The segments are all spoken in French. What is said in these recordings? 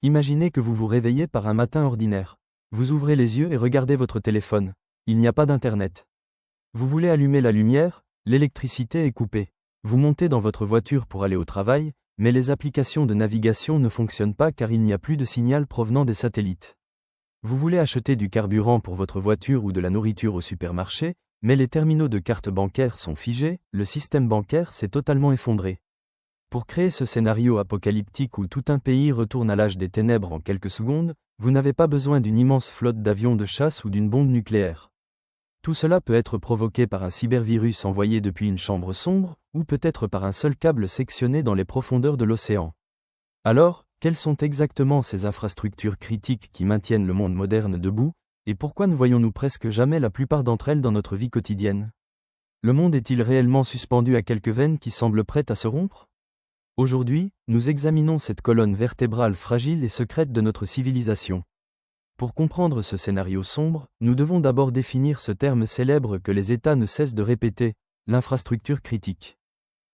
Imaginez que vous vous réveillez par un matin ordinaire. Vous ouvrez les yeux et regardez votre téléphone. Il n'y a pas d'internet. Vous voulez allumer la lumière, l'électricité est coupée. Vous montez dans votre voiture pour aller au travail, mais les applications de navigation ne fonctionnent pas car il n'y a plus de signal provenant des satellites. Vous voulez acheter du carburant pour votre voiture ou de la nourriture au supermarché, mais les terminaux de cartes bancaires sont figés, le système bancaire s'est totalement effondré. Pour créer ce scénario apocalyptique où tout un pays retourne à l'âge des ténèbres en quelques secondes, vous n'avez pas besoin d'une immense flotte d'avions de chasse ou d'une bombe nucléaire. Tout cela peut être provoqué par un cybervirus envoyé depuis une chambre sombre, ou peut-être par un seul câble sectionné dans les profondeurs de l'océan. Alors, quelles sont exactement ces infrastructures critiques qui maintiennent le monde moderne debout, et pourquoi ne voyons-nous presque jamais la plupart d'entre elles dans notre vie quotidienne? Le monde est-il réellement suspendu à quelques veines qui semblent prêtes à se rompre? Aujourd'hui, nous examinons cette colonne vertébrale fragile et secrète de notre civilisation. Pour comprendre ce scénario sombre, nous devons d'abord définir ce terme célèbre que les États ne cessent de répéter, l'infrastructure critique.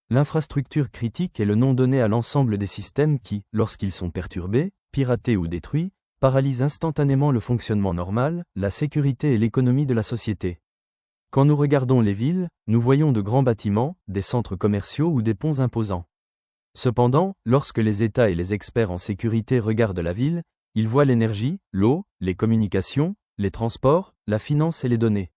L'infrastructure critique est le nom donné à l'ensemble des systèmes qui, lorsqu'ils sont perturbés, piratés ou détruits, paralysent instantanément le fonctionnement normal, la sécurité et l'économie de la société. Quand nous regardons les villes, nous voyons de grands bâtiments, des centres commerciaux ou des ponts imposants. Cependant, lorsque les États et les experts en sécurité regardent la ville, ils voient l'énergie, l'eau, les communications, les transports, la finance et les données.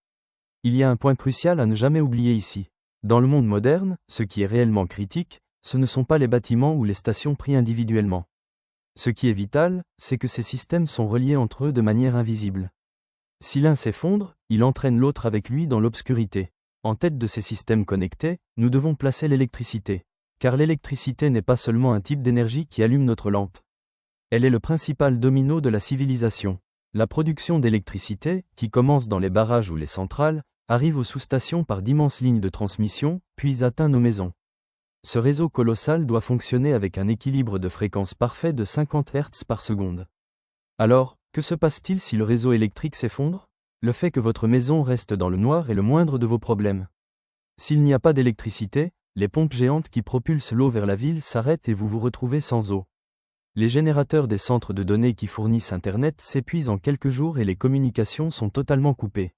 Il y a un point crucial à ne jamais oublier ici. Dans le monde moderne, ce qui est réellement critique, ce ne sont pas les bâtiments ou les stations pris individuellement. Ce qui est vital, c'est que ces systèmes sont reliés entre eux de manière invisible. Si l'un s'effondre, il entraîne l'autre avec lui dans l'obscurité. En tête de ces systèmes connectés, nous devons placer l'électricité. Car l'électricité n'est pas seulement un type d'énergie qui allume notre lampe. Elle est le principal domino de la civilisation. La production d'électricité, qui commence dans les barrages ou les centrales, arrive aux sous-stations par d'immenses lignes de transmission, puis atteint nos maisons. Ce réseau colossal doit fonctionner avec un équilibre de fréquence parfait de 50 Hz par seconde. Alors, que se passe-t-il si le réseau électrique s'effondre? Le fait que votre maison reste dans le noir est le moindre de vos problèmes. S'il n'y a pas d'électricité, les pompes géantes qui propulsent l'eau vers la ville s'arrêtent et vous vous retrouvez sans eau. Les générateurs des centres de données qui fournissent Internet s'épuisent en quelques jours et les communications sont totalement coupées.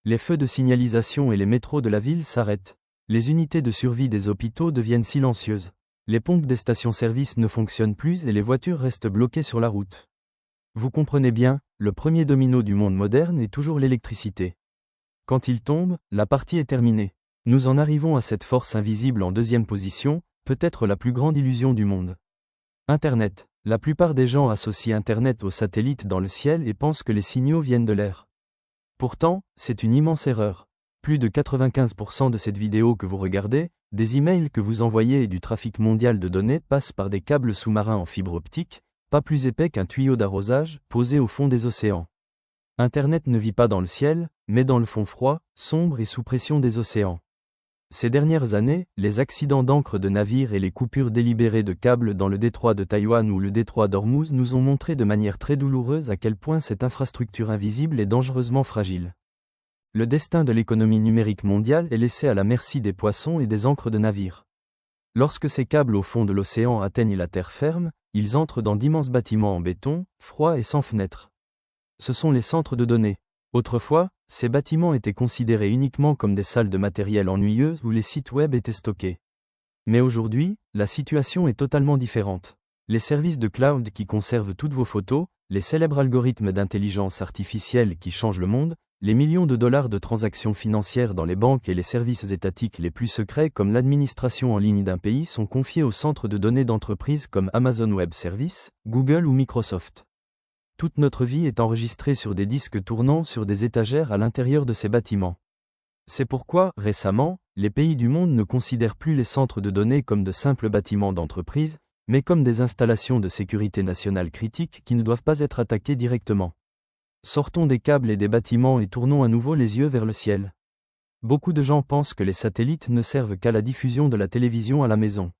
Les feux de signalisation et les métros de la ville s'arrêtent. Les unités de survie des hôpitaux deviennent silencieuses. Les pompes des stations-service ne fonctionnent plus et les voitures restent bloquées sur la route. Vous comprenez bien, le premier domino du monde moderne est toujours l'électricité. Quand il tombe, la partie est terminée. Nous en arrivons à cette force invisible en deuxième position, peut-être la plus grande illusion du monde. Internet. La plupart des gens associent Internet aux satellites dans le ciel et pensent que les signaux viennent de l'air. Pourtant, c'est une immense erreur. Plus de 95% de cette vidéo que vous regardez, des emails que vous envoyez et du trafic mondial de données passent par des câbles sous-marins en fibre optique, pas plus épais qu'un tuyau d'arrosage, posé au fond des océans. Internet ne vit pas dans le ciel, mais dans le fond froid, sombre et sous pression des océans. Ces dernières années, les accidents d'ancre de navires et les coupures délibérées de câbles dans le détroit de Taïwan ou le détroit d'Ormuz nous ont montré de manière très douloureuse à quel point cette infrastructure invisible est dangereusement fragile. Le destin de l'économie numérique mondiale est laissé à la merci des poissons et des ancres de navires. Lorsque ces câbles au fond de l'océan atteignent la terre ferme, ils entrent dans d'immenses bâtiments en béton, froids et sans fenêtres. Ce sont les centres de données. Autrefois, ces bâtiments étaient considérés uniquement comme des salles de matériel ennuyeuses où les sites web étaient stockés. Mais aujourd'hui, la situation est totalement différente. Les services de cloud qui conservent toutes vos photos, les célèbres algorithmes d'intelligence artificielle qui changent le monde, les millions de dollars de transactions financières dans les banques et les services étatiques les plus secrets comme l'administration en ligne d'un pays sont confiés aux centres de données d'entreprises comme Amazon Web Services, Google ou Microsoft. Toute notre vie est enregistrée sur des disques tournant sur des étagères à l'intérieur de ces bâtiments. C'est pourquoi, récemment, les pays du monde ne considèrent plus les centres de données comme de simples bâtiments d'entreprise, mais comme des installations de sécurité nationale critiques qui ne doivent pas être attaquées directement. Sortons des câbles et des bâtiments et tournons à nouveau les yeux vers le ciel. Beaucoup de gens pensent que les satellites ne servent qu'à la diffusion de la télévision à la maison.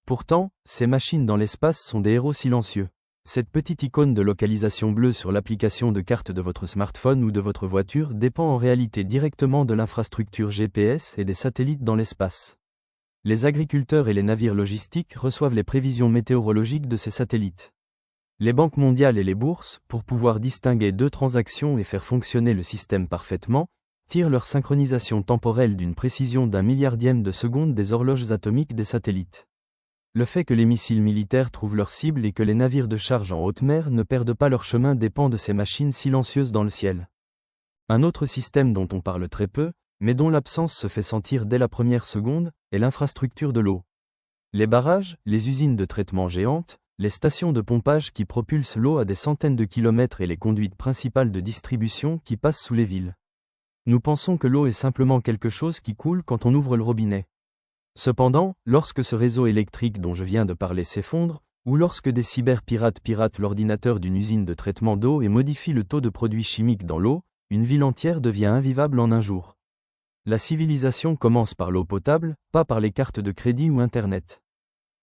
Pourtant, ces machines dans l'espace sont des héros silencieux. Cette petite icône de localisation bleue sur l'application de carte de votre smartphone ou de votre voiture dépend en réalité directement de l'infrastructure GPS et des satellites dans l'espace. Les agriculteurs et les navires logistiques reçoivent les prévisions météorologiques de ces satellites. Les banques mondiales et les bourses, pour pouvoir distinguer deux transactions et faire fonctionner le système parfaitement, tirent leur synchronisation temporelle d'une précision d'un milliardième de seconde des horloges atomiques des satellites. Le fait que les missiles militaires trouvent leur cible et que les navires de charge en haute mer ne perdent pas leur chemin dépend de ces machines silencieuses dans le ciel. Un autre système dont on parle très peu, mais dont l'absence se fait sentir dès la première seconde, est l'infrastructure de l'eau. Les barrages, les usines de traitement géantes, les stations de pompage qui propulsent l'eau à des centaines de kilomètres et les conduites principales de distribution qui passent sous les villes. Nous pensons que l'eau est simplement quelque chose qui coule quand on ouvre le robinet. Cependant, lorsque ce réseau électrique dont je viens de parler s'effondre, ou lorsque des cyberpirates piratent l'ordinateur d'une usine de traitement d'eau et modifient le taux de produits chimiques dans l'eau, une ville entière devient invivable en un jour. La civilisation commence par l'eau potable, pas par les cartes de crédit ou Internet.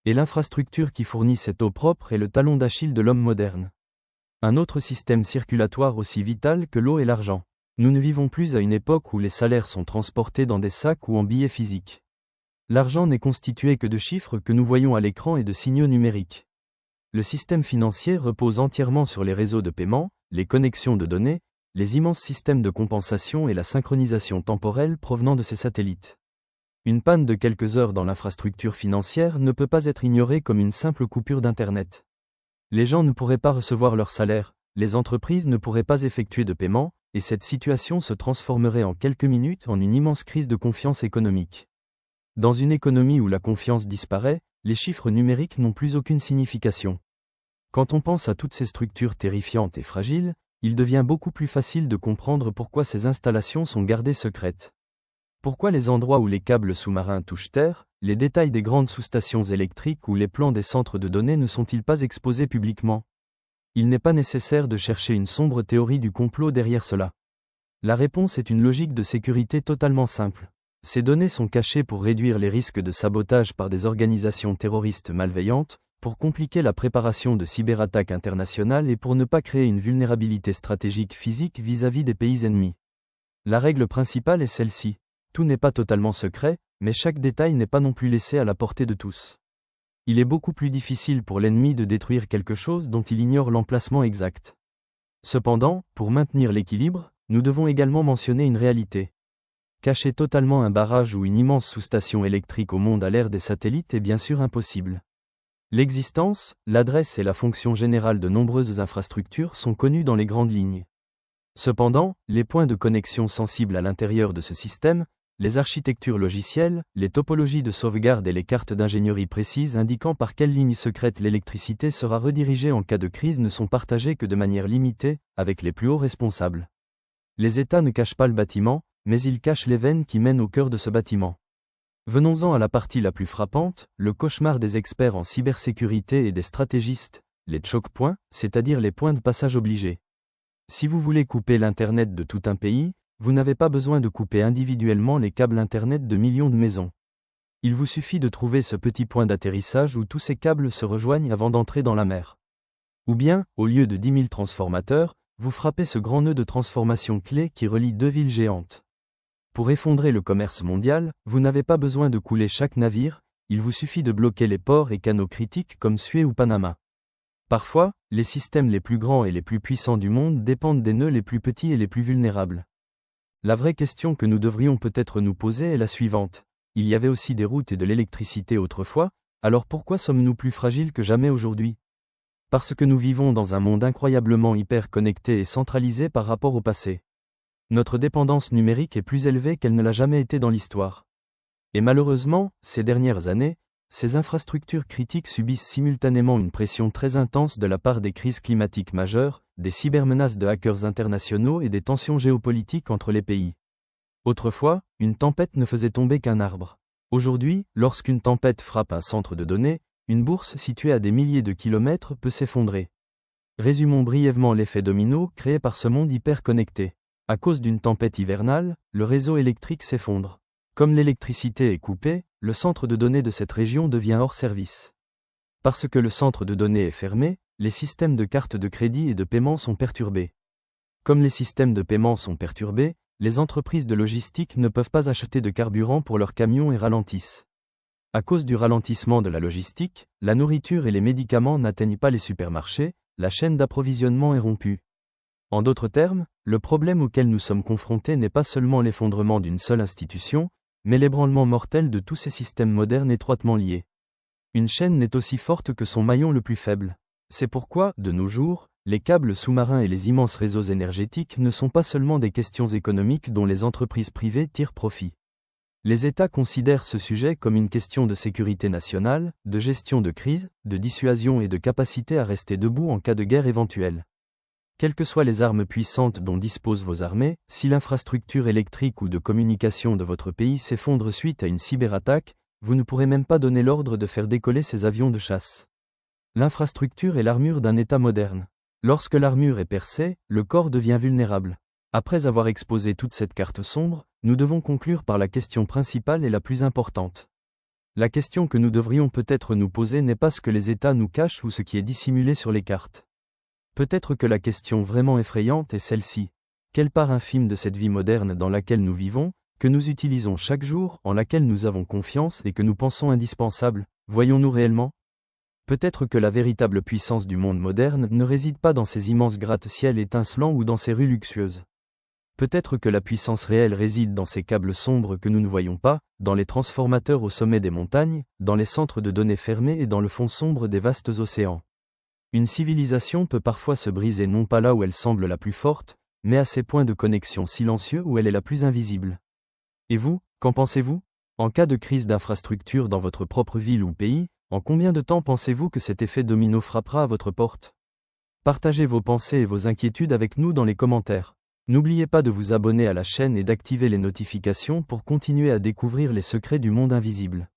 Et l'infrastructure qui fournit cette eau propre est le talon d'Achille de l'homme moderne. Un autre système circulatoire aussi vital que l'eau est l'argent. Nous ne vivons plus à une époque où les salaires sont transportés dans des sacs ou en billets physiques. L'argent n'est constitué que de chiffres que nous voyons à l'écran et de signaux numériques. Le système financier repose entièrement sur les réseaux de paiement, les connexions de données, les immenses systèmes de compensation et la synchronisation temporelle provenant de ces satellites. Une panne de quelques heures dans l'infrastructure financière ne peut pas être ignorée comme une simple coupure d'Internet. Les gens ne pourraient pas recevoir leur salaire, les entreprises ne pourraient pas effectuer de paiement, et cette situation se transformerait en quelques minutes en une immense crise de confiance économique. Dans une économie où la confiance disparaît, les chiffres numériques n'ont plus aucune signification. Quand on pense à toutes ces structures terrifiantes et fragiles, il devient beaucoup plus facile de comprendre pourquoi ces installations sont gardées secrètes. Pourquoi les endroits où les câbles sous-marins touchent terre, les détails des grandes sous-stations électriques ou les plans des centres de données ne sont-ils pas exposés publiquement? Il n'est pas nécessaire de chercher une sombre théorie du complot derrière cela. La réponse est une logique de sécurité totalement simple. Ces données sont cachées pour réduire les risques de sabotage par des organisations terroristes malveillantes, pour compliquer la préparation de cyberattaques internationales et pour ne pas créer une vulnérabilité stratégique physique vis-à-vis des pays ennemis. La règle principale est celle-ci. Tout n'est pas totalement secret, mais chaque détail n'est pas non plus laissé à la portée de tous. Il est beaucoup plus difficile pour l'ennemi de détruire quelque chose dont il ignore l'emplacement exact. Cependant, pour maintenir l'équilibre, nous devons également mentionner une réalité. Cacher totalement un barrage ou une immense sous-station électrique au monde à l'ère des satellites est bien sûr impossible. L'existence, l'adresse et la fonction générale de nombreuses infrastructures sont connues dans les grandes lignes. Cependant, les points de connexion sensibles à l'intérieur de ce système, les architectures logicielles, les topologies de sauvegarde et les cartes d'ingénierie précises indiquant par quelle ligne secrète l'électricité sera redirigée en cas de crise ne sont partagées que de manière limitée, avec les plus hauts responsables. Les États ne cachent pas le bâtiment, mais ils cachent les veines qui mènent au cœur de ce bâtiment. Venons-en à la partie la plus frappante, le cauchemar des experts en cybersécurité et des stratégistes, les choke points, c'est-à-dire les points de passage obligés. Si vous voulez couper l'Internet de tout un pays, vous n'avez pas besoin de couper individuellement les câbles Internet de millions de maisons. Il vous suffit de trouver ce petit point d'atterrissage où tous ces câbles se rejoignent avant d'entrer dans la mer. Ou bien, au lieu de 10 000 transformateurs, vous frappez ce grand nœud de transformation clé qui relie deux villes géantes. Pour effondrer le commerce mondial, vous n'avez pas besoin de couler chaque navire, il vous suffit de bloquer les ports et canaux critiques comme Suez ou Panama. Parfois, les systèmes les plus grands et les plus puissants du monde dépendent des nœuds les plus petits et les plus vulnérables. La vraie question que nous devrions peut-être nous poser est la suivante. Il y avait aussi des routes et de l'électricité autrefois, alors pourquoi sommes-nous plus fragiles que jamais aujourd'hui? Parce que nous vivons dans un monde incroyablement hyper connecté et centralisé par rapport au passé. Notre dépendance numérique est plus élevée qu'elle ne l'a jamais été dans l'histoire. Et malheureusement, ces dernières années, ces infrastructures critiques subissent simultanément une pression très intense de la part des crises climatiques majeures, des cybermenaces de hackers internationaux et des tensions géopolitiques entre les pays. Autrefois, une tempête ne faisait tomber qu'un arbre. Aujourd'hui, lorsqu'une tempête frappe un centre de données, une bourse située à des milliers de kilomètres peut s'effondrer. Résumons brièvement l'effet domino créé par ce monde hyper connecté. À cause d'une tempête hivernale, le réseau électrique s'effondre. Comme l'électricité est coupée, le centre de données de cette région devient hors service. Parce que le centre de données est fermé, les systèmes de cartes de crédit et de paiement sont perturbés. Comme les systèmes de paiement sont perturbés, les entreprises de logistique ne peuvent pas acheter de carburant pour leurs camions et ralentissent. À cause du ralentissement de la logistique, la nourriture et les médicaments n'atteignent pas les supermarchés, la chaîne d'approvisionnement est rompue. En d'autres termes, le problème auquel nous sommes confrontés n'est pas seulement l'effondrement d'une seule institution, mais l'ébranlement mortel de tous ces systèmes modernes étroitement liés. Une chaîne n'est aussi forte que son maillon le plus faible. C'est pourquoi, de nos jours, les câbles sous-marins et les immenses réseaux énergétiques ne sont pas seulement des questions économiques dont les entreprises privées tirent profit. Les États considèrent ce sujet comme une question de sécurité nationale, de gestion de crise, de dissuasion et de capacité à rester debout en cas de guerre éventuelle. Quelles que soient les armes puissantes dont disposent vos armées, si l'infrastructure électrique ou de communication de votre pays s'effondre suite à une cyberattaque, vous ne pourrez même pas donner l'ordre de faire décoller ces avions de chasse. L'infrastructure est l'armure d'un État moderne. Lorsque l'armure est percée, le corps devient vulnérable. Après avoir exposé toute cette carte sombre, nous devons conclure par la question principale et la plus importante. La question que nous devrions peut-être nous poser n'est pas ce que les États nous cachent ou ce qui est dissimulé sur les cartes. Peut-être que la question vraiment effrayante est celle-ci. Quelle part infime de cette vie moderne dans laquelle nous vivons, que nous utilisons chaque jour, en laquelle nous avons confiance et que nous pensons indispensable, voyons-nous réellement ? Peut-être que la véritable puissance du monde moderne ne réside pas dans ces immenses gratte-ciel étincelants ou dans ces rues luxueuses. Peut-être que la puissance réelle réside dans ces câbles sombres que nous ne voyons pas, dans les transformateurs au sommet des montagnes, dans les centres de données fermés et dans le fond sombre des vastes océans. Une civilisation peut parfois se briser non pas là où elle semble la plus forte, mais à ces points de connexion silencieux où elle est la plus invisible. Et vous, qu'en pensez-vous ? En cas de crise d'infrastructure dans votre propre ville ou pays, en combien de temps pensez-vous que cet effet domino frappera à votre porte ? Partagez vos pensées et vos inquiétudes avec nous dans les commentaires. N'oubliez pas de vous abonner à la chaîne et d'activer les notifications pour continuer à découvrir les secrets du monde invisible.